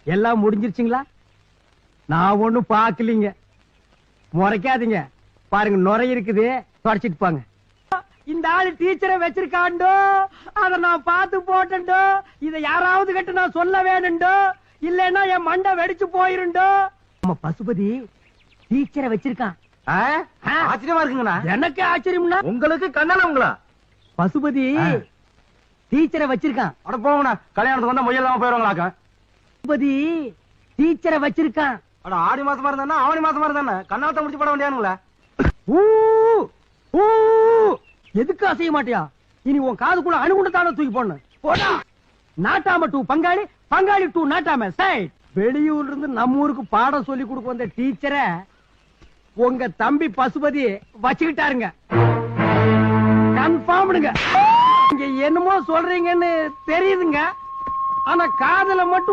எல்லாம் முடிஞ்சிருச்சுங்களா? நான் ஒண்ணும் பாக்கலீங்க. முறைக்காதீங்க. பாருங்க நுரை இருக்குது, தொடச்சிட்டு போங்க. இந்த ஆளு டீச்சரை வச்சிருக்காண்டோ, அத நான் பார்த்து போட்டோ. இத யாராவது கிட்ட நான் சொல்ல வேணுண்டோ, இல்லன்னா என் மண்டை வெடிச்சு போயிருண்டோ. நம்ம பசுபதி டீச்சரை வச்சிருக்கான். ஆச்சரியமா இருக்குங்கண்ணா. எனக்கு ஆச்சரியம்னா உங்களுக்கு கண்ணால உங்களா? பசுபதி டீச்சரை வச்சிருக்கான். அட போங்கண்ணா, கல்யாணத்துக்கு வந்தா முயல் இல்லாம போயிருவாங்களாக்கா. பசுபதி டீச்சரை வச்சிருக்கான். அட ஆடி மாசமா இருந்தா ஆவணி மாசமா இருந்தா கண்ணாலத்தை முடிச்சு போட வேண்டியானுங்களா? எதுக்கு அசைய மாட்டியா? இனி உன் காதுக்குள்ள அணுகுண்டத்தான தூக்கி போடணும். போடா. நாட்டாம டூ பங்காளி, பங்காளி டூ நாட்டாம சைட். வெளியூர்ல இருந்து நம்ம ஊருக்கு பாடம் சொல்லி கொடுக்க வந்த டீச்சரை உங்க தம்பி பசுபதி வச்சுக்கிட்டாருங்க. கன்ஃபார்ம்டுங்க. நீங்க என்னமோ சொல்றீங்கன்னு தெரியுதுங்க, ஆனா காதுல மட்டும்